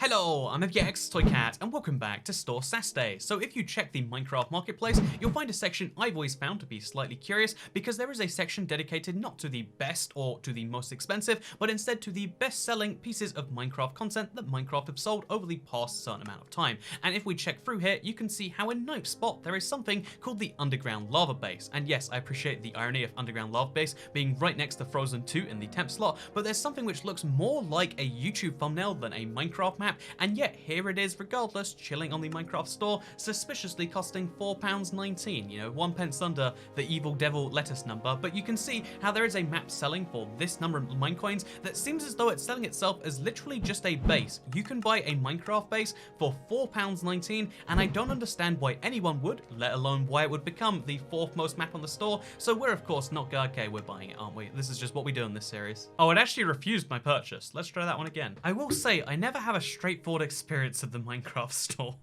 Hello, I'm FX Toy Cat, and welcome back to Store Saturday. So if you check the Minecraft Marketplace, you'll find a section I've always found to be slightly curious, because there is a section dedicated not to the best or to the most expensive, but instead to the best-selling pieces of Minecraft content that Minecraft have sold over the past certain amount of time. And if we check through here, you can see how in ninth spot there is something called the Underground Lava Base. And yes, I appreciate the irony of Underground Lava Base being right next to Frozen 2 in the 10th slot, but there's something which looks more like a YouTube thumbnail than a Minecraft map, and yet here it is regardless, chilling on the Minecraft store, suspiciously costing £4.19, you know, 1 pence under the evil devil lettuce number. But you can see how there is a map selling for this number of Minecoins that seems as though it's selling itself as literally just a base. You can buy a Minecraft base for £4.19, and I don't understand why anyone would, let alone why it would become the 4th most map on the store. So we're of course not going, okay, we're buying it, aren't we? This is just what we do in this series. Oh, it actually refused my purchase. Let's try that one again. I will say, I never have a straightforward experience of the Minecraft store.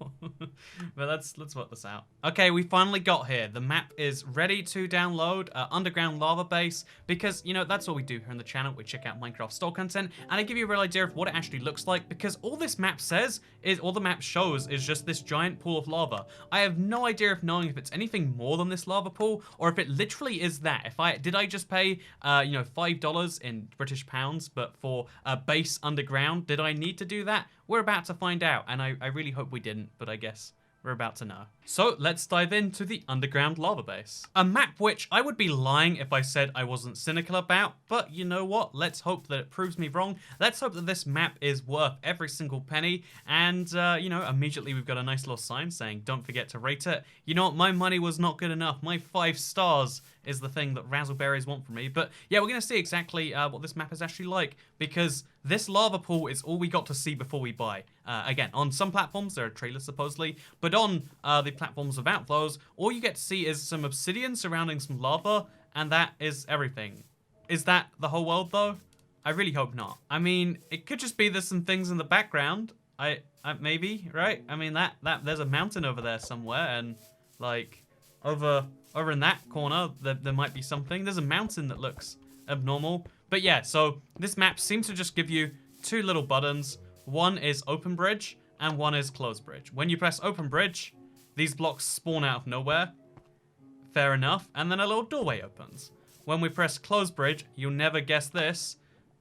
But let's work this out. Okay, we finally got here. The map is ready to download, Underground Lava Base, because, you know, that's all we do here on the channel. We check out Minecraft store content, and I give you a real idea of what it actually looks like, because all this map says is, all the map shows is just this giant pool of lava. I have no idea of knowing if it's anything more than this lava pool, or if it literally is that. Did I just pay, you know, $5 in British pounds, but for a base underground, did I need to do that? We're about to find out, and I really hope we didn't, but I guess we're about to know. So let's dive into the Underground Lava Base. A map which I would be lying if I said I wasn't cynical about, but you know what? Let's hope that it proves me wrong. Let's hope that this map is worth every single penny, and you know, immediately we've got a nice little sign saying, don't forget to rate it. You know what? My money was not good enough. My 5 stars is the thing that Razzleberries want from me. But yeah, we're gonna see exactly what this map is actually like, because this lava pool is all we got to see before we buy. Again, on some platforms there are trailers supposedly, but on the platforms without those, all you get to see is some obsidian surrounding some lava, and that is everything. Is that the whole world though? I really hope not. I mean, it could just be there's some things in the background. Maybe, right? I mean, that there's a mountain over there somewhere, and like over in that corner there might be something. There's a mountain that looks abnormal. But yeah, so this map seems to just give you 2 little buttons. One is open bridge and one is close bridge. When you press open bridge, these blocks spawn out of nowhere. Fair enough. And then a little doorway opens. When we press close bridge, you'll never guess this.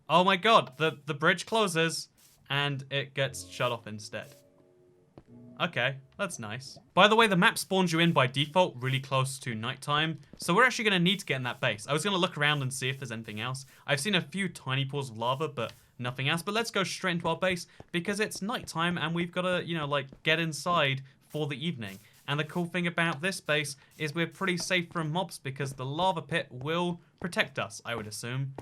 Oh my god, the bridge closes and it gets shut off instead. Okay, that's nice. By the way, the map spawns you in by default really close to nighttime, so we're actually going to need to get in that base. I was going to look around and see if there's anything else. I've seen a few tiny pools of lava, but nothing else. But let's go straight into our base, because it's nighttime and we've got to, you know, like, get inside for the evening. And the cool thing about this base is we're pretty safe from mobs, because the lava pit will protect us, I would assume.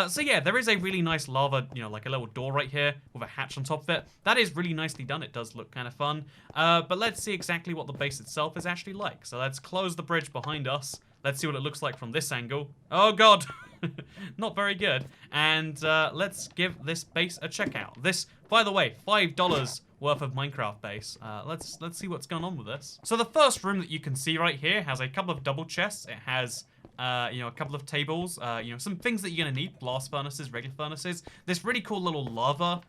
So yeah, there is a really nice lava, you know, like a little door right here with a hatch on top of it. That is really nicely done. It does look kind of fun. But let's see exactly what the base itself is actually like. So let's close the bridge behind us. Let's see what it looks like from this angle. Oh god, not very good. And let's give this base a check out. This, by the way, $5 worth of Minecraft base. Let's see what's going on with this. So the first room that you can see right here has a couple of double chests. It has you know, a couple of tables, you know, some things that you're gonna need, blast furnaces, regular furnaces, this really cool little lava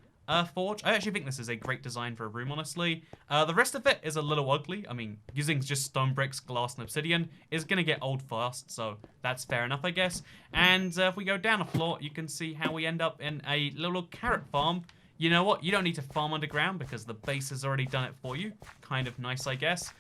forge. I actually think this is a great design for a room, honestly. The rest of it is a little ugly. I mean, using just stone bricks, glass, and obsidian is gonna get old fast, so that's fair enough, I guess. And if we go down a floor, you can see how we end up in a little carrot farm. You know what? You don't need to farm underground because the base has already done it for you. Kind of nice, I guess.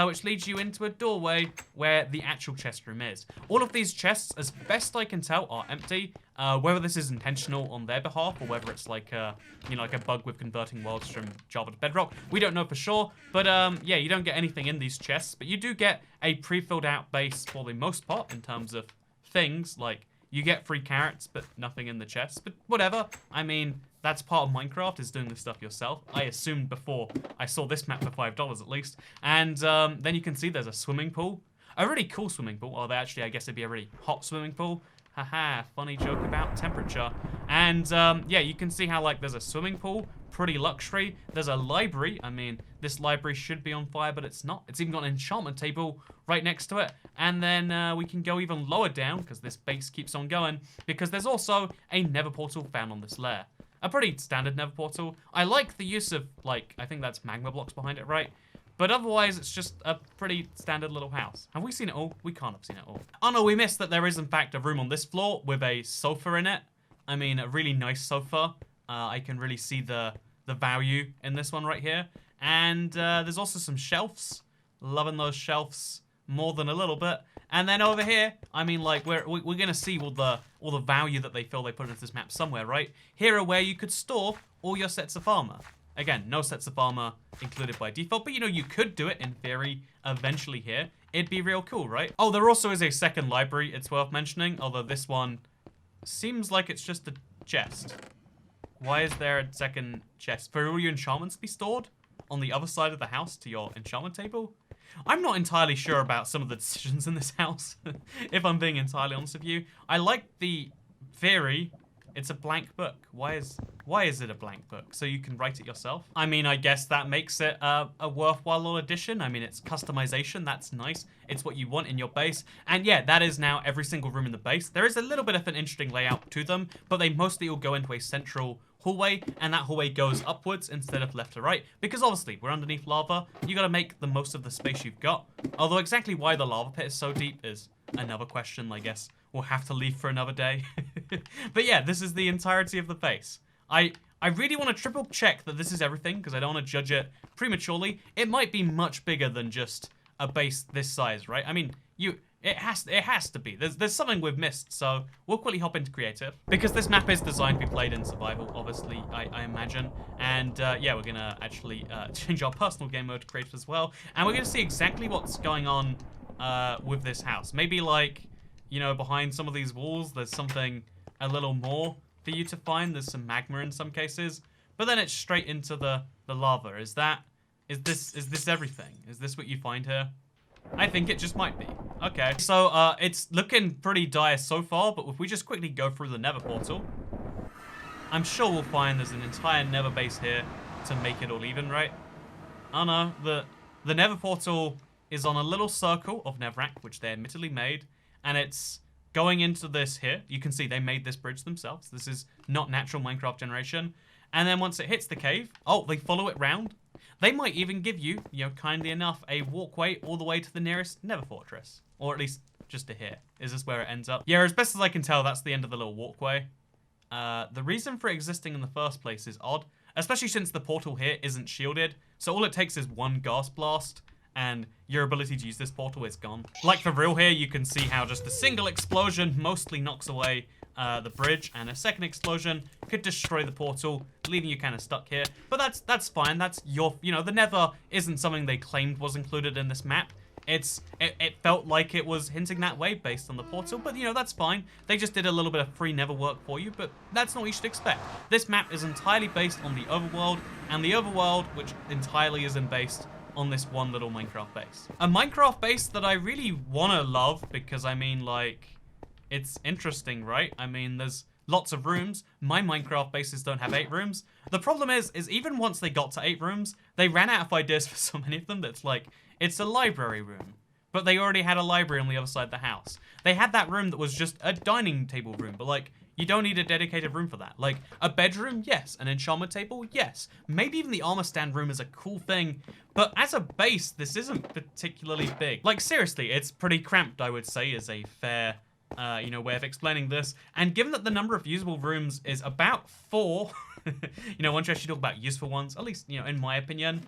Which leads you into a doorway where the actual chest room is. All of these chests, as best I can tell, are empty. Whether this is intentional on their behalf or whether it's like you know, like a bug with converting worlds from Java to Bedrock, we don't know for sure. But yeah, you don't get anything in these chests, but you do get a pre-filled out base for the most part in terms of things. Like, you get free carrots, but nothing in the chest. But whatever. I mean, that's part of Minecraft, is doing this stuff yourself. I assumed before I saw this map for $5 at least. And then you can see there's a swimming pool. A really cool swimming pool. Although actually, I guess it'd be a really hot swimming pool. Haha, funny joke about temperature. And yeah, you can see how, like, there's a swimming pool. Pretty luxury. There's a library. I mean, this library should be on fire, but it's not. It's even got an enchantment table right next to it. And then we can go even lower down, because this base keeps on going, because there's also a Nether Portal found on this lair. a pretty standard Nether Portal. I like the use of, like, I think that's magma blocks behind it, right? But otherwise, it's just a pretty standard little house. Have we seen it all? We can't have seen it all. Oh no, we missed that there is in fact a room on this floor with a sofa in it. I mean, a really nice sofa. I can really see the value in this one right here. And there's also some shelves. Loving those shelves more than a little bit. And then over here, I mean, like, we're gonna see all the value that they feel they put into this map somewhere, right? Here are where you could store all your sets of armor. Again, no sets of armor included by default, but you know, you could do it in theory eventually here. It'd be real cool, right? Oh, there also is a second library, it's worth mentioning, although this one seems like it's just a chest. Why is there a second chest? For all your enchantments to be stored on the other side of the house to your enchantment table? I'm not entirely sure about some of the decisions in this house, if I'm being entirely honest with you. I like the theory. It's a blank book. Why is it a blank book? So you can write it yourself? I mean, I guess that makes it a worthwhile little addition. I mean, it's customization. That's nice. It's what you want in your base. And yeah, that is now every single room in the base. There is a little bit of an interesting layout to them, but they mostly all go into a central hallway, and that hallway goes upwards instead of left to right, because obviously we're underneath lava. You got to make the most of the space you've got. Although exactly why the lava pit is so deep is another question, I guess we'll have to leave for another day. But yeah, this is the entirety of the base. I really want to triple check that this is everything, because I don't want to judge it prematurely. It might be much bigger than just a base this size, right? I mean, it has to be. There's something we've missed, so we'll quickly hop into creative. Because this map is designed to be played in survival, obviously, I imagine. And yeah, we're gonna actually change our personal game mode to creative as well. And we're gonna see exactly what's going on with this house. Maybe like, you know, behind some of these walls, there's something a little more for you to find. There's some magma in some cases, but then it's straight into the lava. Is this everything? Is this what you find here? I think it just might be. Okay, so it's looking pretty dire so far, but if we just quickly go through the Nether Portal, I'm sure we'll find there's an entire Nether base here to make it all even, right? Oh no, the Nether Portal is on a little circle of netherrack, which they admittedly made, and it's going into this here. You can see they made this bridge themselves. This is not natural Minecraft generation. And then once it hits the cave, oh, they follow it round. They might even give you, you know, kindly enough, a walkway all the way to the nearest Nether fortress. Or at least just to here. Is this where it ends up? Yeah, as best as I can tell, that's the end of the little walkway. The reason for it existing in the first place is odd, especially since the portal here isn't shielded. So all it takes is one gas blast, and your ability to use this portal is gone. Like for real here, you can see how just a single explosion mostly knocks away the bridge, and a second explosion could destroy the portal, leaving you kind of stuck here. But that's fine. That's your, you know, the Nether isn't something they claimed was included in this map. It felt like it was hinting that way based on the portal, but you know, that's fine. They just did a little bit of free Nether work for you, but that's not what you should expect. This map is entirely based on the overworld, and the overworld, which entirely isn't based on this one little Minecraft base. A Minecraft base that I really want to love, because I mean, like, it's interesting, right? I mean, there's lots of rooms. My Minecraft bases don't have 8 rooms. The problem is even once they got to 8 rooms, they ran out of ideas for so many of them that's like, it's a library room. But they already had a library on the other side of the house. They had that room that was just a dining table room, but like, you don't need a dedicated room for that. Like, a bedroom, yes. An enchantment table, yes. Maybe even the armor stand room is a cool thing, but as a base, this isn't particularly big. Like, seriously, it's pretty cramped, I would say, is a fair you know, way of explaining this. And given that the number of usable rooms is about 4, you know, once you actually talk about useful ones, at least, you know, in my opinion,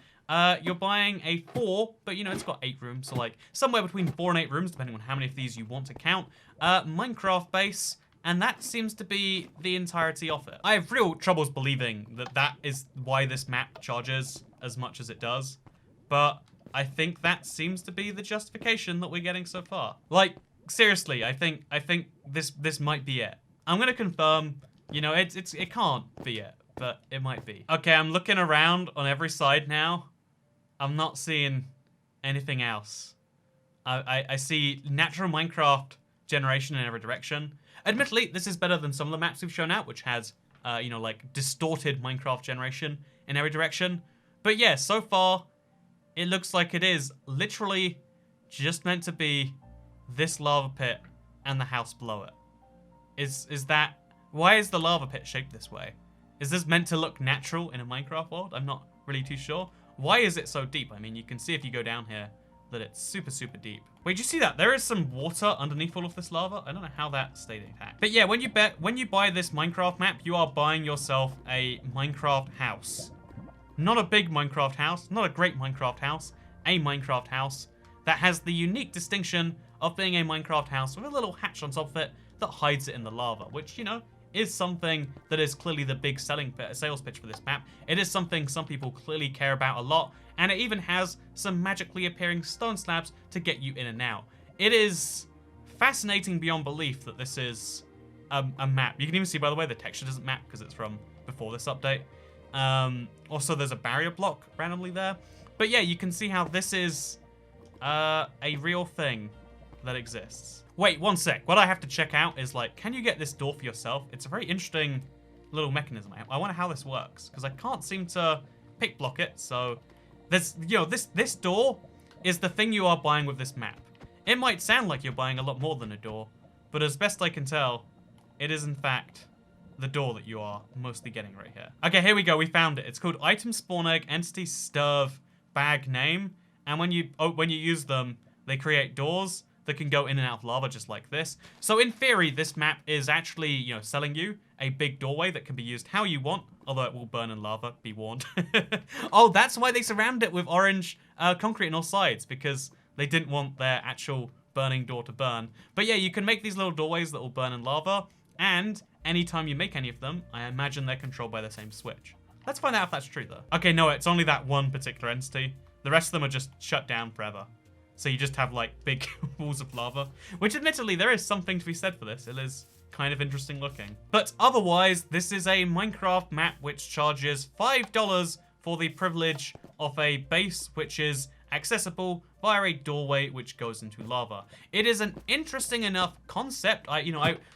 you're buying a 4, but you know, it's got 8 rooms, so like somewhere between 4 and 8 rooms, depending on how many of these you want to count. Minecraft base, and that seems to be the entirety of it. I have real troubles believing that that is why this map charges as much as it does, but I think that seems to be the justification that we're getting so far. Like, seriously, I think this might be it. I'm gonna confirm, you know, it can't be it, but it might be. Okay, I'm looking around on every side now. I'm not seeing anything else. I see natural Minecraft generation in every direction. Admittedly, this is better than some of the maps we've shown out, which has, you know, like distorted Minecraft generation in every direction. But yeah, so far, it looks like it is literally just meant to be this lava pit and the house below it. Is that... Why is the lava pit shaped this way? Is this meant to look natural in a Minecraft world? I'm not really too sure. Why is it so deep? I mean, you can see if you go down here that it's super, super deep. Wait, do you see that? There is some water underneath all of this lava. I don't know how that stayed intact. But yeah, when you buy this Minecraft map, you are buying yourself a Minecraft house. Not a big Minecraft house, not a great Minecraft house, a Minecraft house that has the unique distinction of being a Minecraft house with a little hatch on top of it that hides it in the lava, which, you know, is something that is clearly the big sales pitch for this map. It is something some people clearly care about a lot, and it even has some magically appearing stone slabs to get you in and out. It is fascinating beyond belief that this is a map. You can even see, by the way, the texture doesn't map because it's from before this update. Also, there's a barrier block randomly there. But yeah, you can see how this is a real thing that exists. Wait, one sec. What I have to check out is, like, can you get this door for yourself? It's a very interesting little mechanism. I wonder how this works, because I can't seem to pick block it. So there's, you know, this door is the thing you are buying with this map. It might sound like you're buying a lot more than a door, but as best I can tell, it is in fact the door that you are mostly getting right here. Okay, here we go. We found it. It's called Item Spawn Egg Entity Stirve Bag Name. And when you use them, they create doors that can go in and out of lava just like this. So in theory, this map is actually, you know, selling you a big doorway that can be used how you want, although it will burn in lava, be warned. Oh, that's why they surround it with orange concrete on all sides, because they didn't want their actual burning door to burn. But yeah, you can make these little doorways that will burn in lava, and anytime you make any of them, I imagine they're controlled by the same switch. Let's find out if that's true, though. Okay, no, it's only that one particular entity. The rest of them are just shut down forever. So you just have, like, big walls of lava. Which, admittedly, there is something to be said for this. It is kind of interesting looking. But otherwise, this is a Minecraft map which charges $5 for the privilege of a base which is accessible via a doorway which goes into lava. It is an interesting enough concept.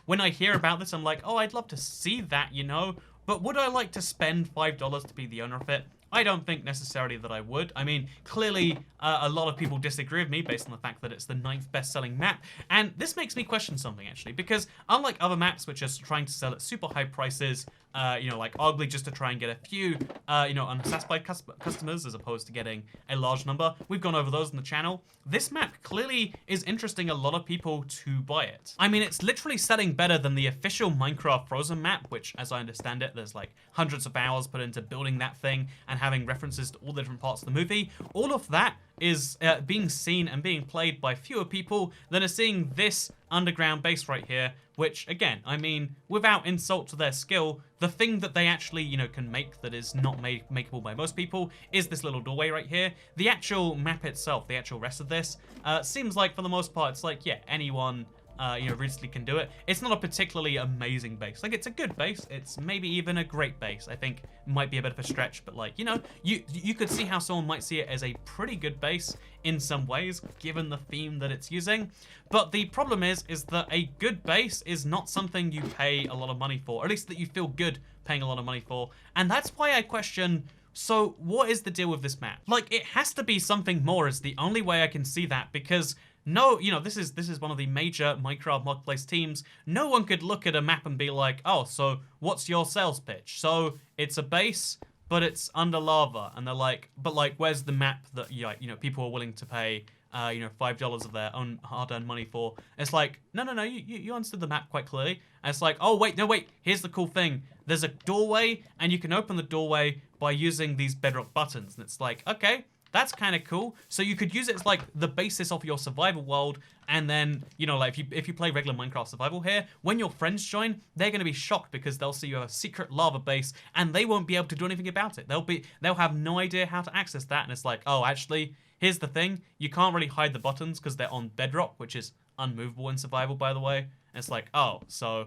When I hear about this, I'm like, oh, I'd love to see that, you know? But would I like to spend $5 to be the owner of it? I don't think necessarily that I would. I mean, clearly a lot of people disagree with me based on the fact that it's the 9th best-selling map. And this makes me question something, actually, because unlike other maps which are trying to sell at super high prices, like arguably just to try and get a few, unsatisfied customers as opposed to getting a large number. We've gone over those on the channel. This map clearly is interesting a lot of people to buy it. I mean, it's literally selling better than the official Minecraft Frozen map, which, as I understand it, there's like hundreds of hours put into building that thing and having references to all the different parts of the movie. All of that is being seen and being played by fewer people than are seeing this underground base right here, which, again, I mean, without insult to their skill, the thing that they actually, you know, can make that is not makeable by most people is this little doorway right here. The actual map itself, the actual rest of this, seems like, for the most part, it's like, yeah, anyone realistically can do it. It's not a particularly amazing base. Like, it's a good base. It's maybe even a great base. I think might be a bit of a stretch, but like, you know, you could see how someone might see it as a pretty good base in some ways, given the theme that it's using. But the problem is that a good base is not something you pay a lot of money for, or at least that you feel good paying a lot of money for. And that's why I question, so what is the deal with this map? Like, it has to be something more is the only way I can see that, because no, you know, this is one of the major Minecraft Marketplace teams. No one could look at a map and be like, oh, so what's your sales pitch? So it's a base, but it's under lava. And they're like, but like, where's the map that, you know, people are willing to pay, $5 of their own hard-earned money for? It's like, no, you understood the map quite clearly. And it's like, oh, wait, no, wait, here's the cool thing. There's a doorway, and you can open the doorway by using these Bedrock buttons. And it's like, okay, that's kind of cool. So you could use it as like the basis of your survival world, and then, you know, like if you play regular Minecraft survival here, when your friends join, they're going to be shocked because they'll see you have a secret lava base and they won't be able to do anything about it. They'll have no idea how to access that, and it's like, oh, actually, here's the thing. You can't really hide the buttons because they're on Bedrock, which is unmovable in survival, by the way. And it's like, oh, so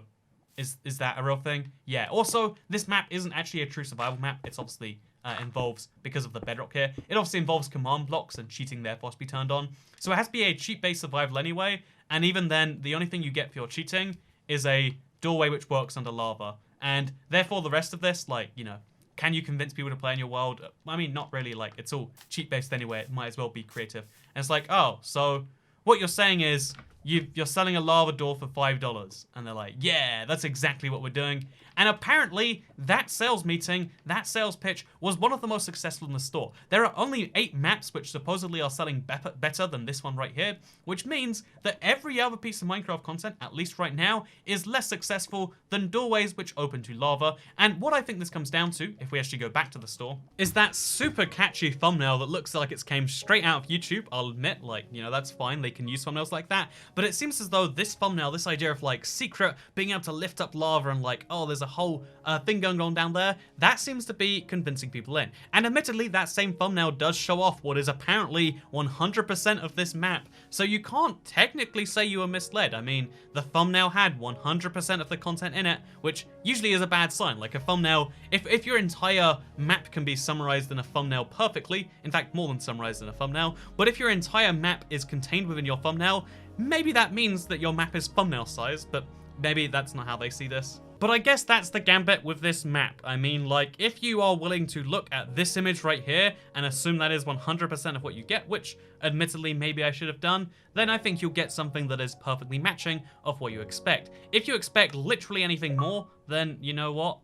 is that a real thing? Yeah. Also, this map isn't actually a true survival map. It's obviously involves, because of the Bedrock here, it obviously involves command blocks, and cheating therefore has to be turned on. So it has to be a cheat-based survival anyway, and even then, the only thing you get for your cheating is a doorway which works under lava. And therefore, the rest of this, like, you know, can you convince people to play in your world? I mean, not really. Like, it's all cheat-based anyway. It might as well be creative. And it's like, oh, so what you're saying is you're selling a lava door for $5. And they're like, yeah, that's exactly what we're doing. And apparently, that sales meeting, that sales pitch, was one of the most successful in the store. There are only 8 maps which supposedly are selling better than this one right here, which means that every other piece of Minecraft content, at least right now, is less successful than doorways which open to lava. And what I think this comes down to, if we actually go back to the store, is that super catchy thumbnail that looks like it's came straight out of YouTube. I'll admit, like, you know, that's fine, they can use thumbnails like that, but it seems as though this thumbnail, this idea of like secret, being able to lift up lava and like, oh, there's a whole thing going on down there, that seems to be convincing people in. And admittedly, that same thumbnail does show off what is apparently 100% of this map, so you can't technically say you were misled. I mean, the thumbnail had 100% of the content in it, which usually is a bad sign. Like a thumbnail, if your entire map can be summarized in a thumbnail perfectly, in fact more than summarized in a thumbnail, but if your entire map is contained within your thumbnail, maybe that means that your map is thumbnail sized, but maybe that's not how they see this. But I guess that's the gambit with this map. I mean, like, if you are willing to look at this image right here and assume that is 100% of what you get, which admittedly maybe I should have done, then I think you'll get something that is perfectly matching of what you expect. If you expect literally anything more, then you know what?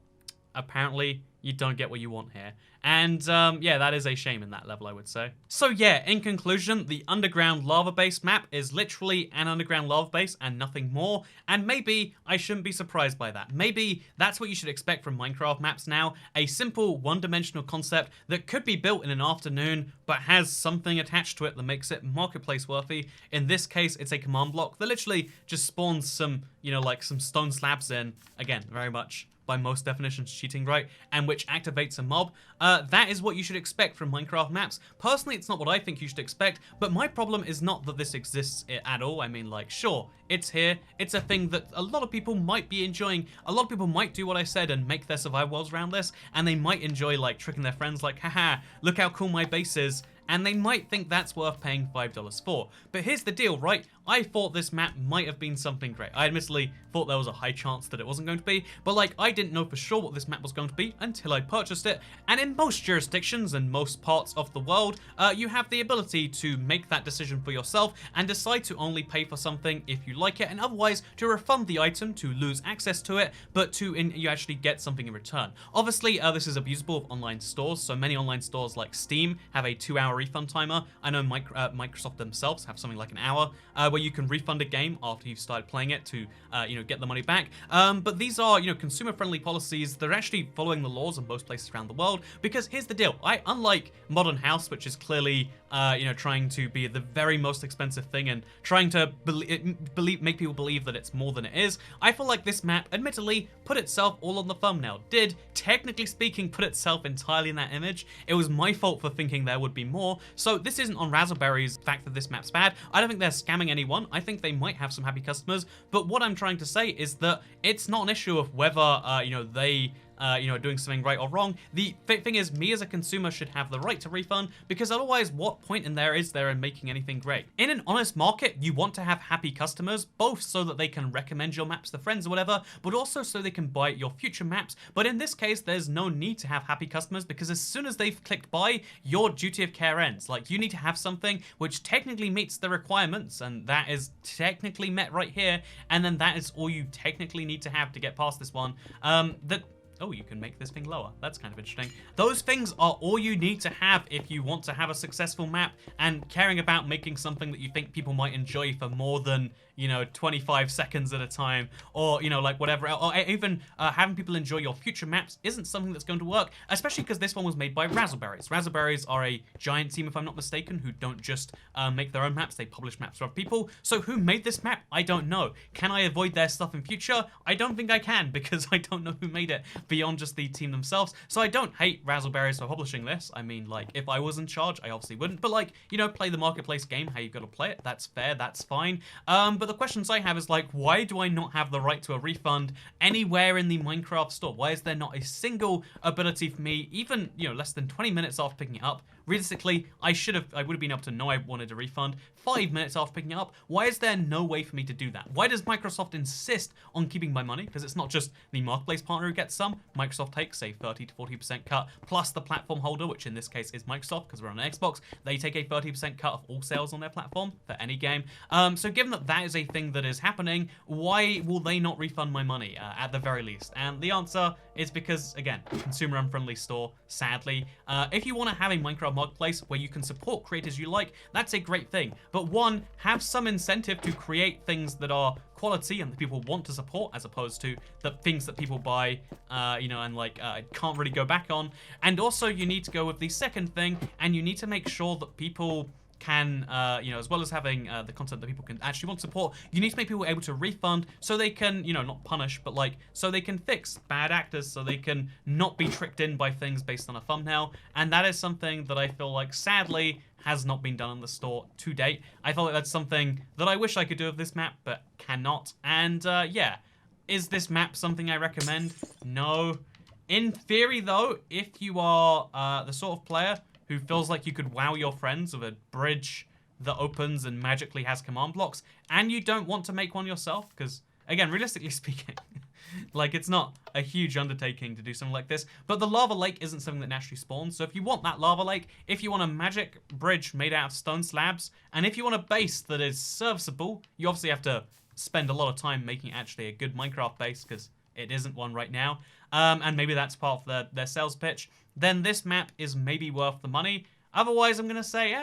Apparently you don't get what you want here. And yeah, that is a shame in that level, I would say. So yeah, in conclusion, the underground lava base map is literally an underground lava base and nothing more. And maybe I shouldn't be surprised by that. Maybe that's what you should expect from Minecraft maps now. A simple one-dimensional concept that could be built in an afternoon, but has something attached to it that makes it marketplace worthy. In this case, it's a command block that literally just spawns some, you know, like some stone slabs in. Again, very much by most definitions cheating, right? And which activates a mob. That is what you should expect from Minecraft maps. Personally, it's not what I think you should expect, but my problem is not that this exists at all. I mean, like, sure, it's here. It's a thing that a lot of people might be enjoying. A lot of people might do what I said and make their survival worlds around this, and they might enjoy, like, tricking their friends like, haha, look how cool my base is. And they might think that's worth paying $5 for. But here's the deal, right? I thought this map might have been something great. I admittedly thought there was a high chance that it wasn't going to be, but like, I didn't know for sure what this map was going to be until I purchased it. And in most jurisdictions and most parts of the world, you have the ability to make that decision for yourself and decide to only pay for something if you like it, and otherwise to refund the item to lose access to it, but you actually get something in return. Obviously, this is abusable of online stores, so many online stores like Steam have a 2-hour refund timer. I know Microsoft themselves have something like an hour where you can refund a game after you've started playing it to you know, get the money back. But these are, you know, consumer-friendly policies. They're actually following the laws in most places around the world, because here's the deal. Unlike Modern House, which is clearly you know, trying to be the very most expensive thing and trying to make people believe that it's more than it is, I feel like this map admittedly put itself all on the thumbnail. Did, technically speaking, put itself entirely in that image. It was my fault for thinking there would be more. So this isn't on Razzleberry's fact that this map's bad. I don't think they're scamming anyone. I think they might have some happy customers. But what I'm trying to say is that it's not an issue of whether you know, they you know, doing something right or wrong. The thing is, me as a consumer should have the right to refund, because otherwise what point in there is there in making anything great? In an honest market, you want to have happy customers, both so that they can recommend your maps to friends or whatever, but also so they can buy your future maps. But in this case, there's no need to have happy customers, because as soon as they've clicked buy, your duty of care ends. Like, you need to have something which technically meets the requirements, and that is technically met right here, and then that is all you technically need to have to get past this one. Oh, you can make this thing lower. That's kind of interesting. Those things are all you need to have if you want to have a successful map, and caring about making something that you think people might enjoy for more than, you know, 25 seconds at a time, or, you know, like whatever, or even having people enjoy your future maps isn't something that's going to work, especially because this one was made by Razzleberries. Razzleberries are a giant team, if I'm not mistaken, who don't just make their own maps, they publish maps for other people. So who made this map? I don't know. Can I avoid their stuff in future? I don't think I can, because I don't know who made it beyond just the team themselves. So I don't hate Razzleberries for publishing this. I mean, like, if I was in charge, I obviously wouldn't, but like, you know, play the marketplace game, how you've got to play it. That's fair, that's fine. But the questions I have is like, why do I not have the right to a refund anywhere in the Minecraft store? Why is there not a single ability for me, even, you know, less than 20 minutes after picking it up, realistically, I would have been able to know I wanted a refund 5 minutes after picking it up. Why is there no way for me to do that? Why does Microsoft insist on keeping my money? Because it's not just the marketplace partner who gets some. Microsoft takes a 30 to 40% cut, plus the platform holder, which in this case is Microsoft, because we're on an Xbox. They take a 30% cut of all sales on their platform for any game. So given that that is a thing that is happening, why will they not refund my money at the very least? And the answer is because, again, consumer-unfriendly store, sadly. If you want to have a Minecraft marketplace where you can support creators you like, that's a great thing. But one, have some incentive to create things that are quality and that people want to support, as opposed to the things that people buy, and can't really go back on. And also, you need to go with the second thing, and you need to make sure that people can, as well as having the content that people can actually want to support, you need to make people able to refund so they can, not punish, but so they can fix bad actors, so they can not be tricked in by things based on a thumbnail. And that is something that I feel like, sadly, has not been done in the store to date. I feel like that's something that I wish I could do with this map, but cannot. And yeah, is this map something I recommend? No. In theory, though, if you are the sort of player who feels like you could wow your friends with a bridge that opens and magically has command blocks, and you don't want to make one yourself, because, again, realistically speaking, it's not a huge undertaking to do something like this, but the lava lake isn't something that naturally spawns, so if you want that lava lake, if you want a magic bridge made out of stone slabs, and if you want a base that is serviceable, you obviously have to spend a lot of time making actually a good Minecraft base, because it isn't one right now, and maybe that's part of their sales pitch, then this map is maybe worth the money. Otherwise, I'm going to say,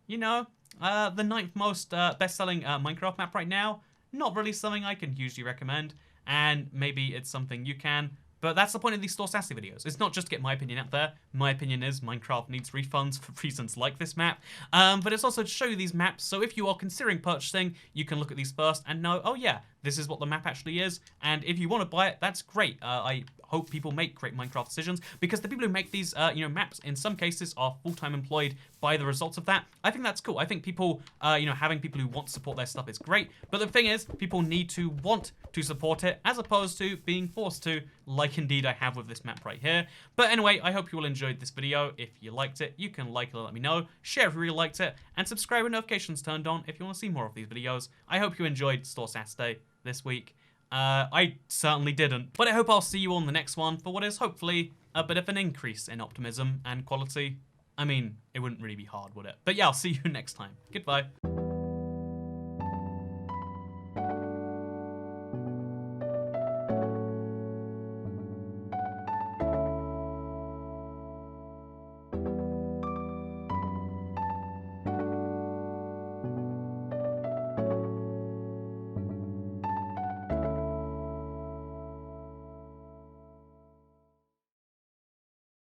the 9th most best-selling Minecraft map right now, not really something I can hugely recommend, and maybe it's something you can. But that's the point of these Store Sassy videos. It's not just to get my opinion out there. My opinion is Minecraft needs refunds for reasons like this map. But it's also to show you these maps, so if you are considering purchasing, you can look at these first and know, oh yeah, this is what the map actually is. And if you want to buy it, that's great. I hope people make great Minecraft decisions, because the people who make these maps in some cases are full-time employed by the results of that. I think that's cool. I think people, having people who want to support their stuff is great. But the thing is, people need to want to support it as opposed to being forced to, like indeed I have with this map right here. But anyway, I hope you all enjoyed this video. If you liked it, you can like it and let me know. Share if you really liked it, and subscribe with notifications turned on if you want to see more of these videos. I hope you enjoyed Store Saturday this week. I certainly didn't. But I hope I'll see you on the next one for what is hopefully a bit of an increase in optimism and quality. I mean, it wouldn't really be hard, would it? But yeah, I'll see you next time. Goodbye.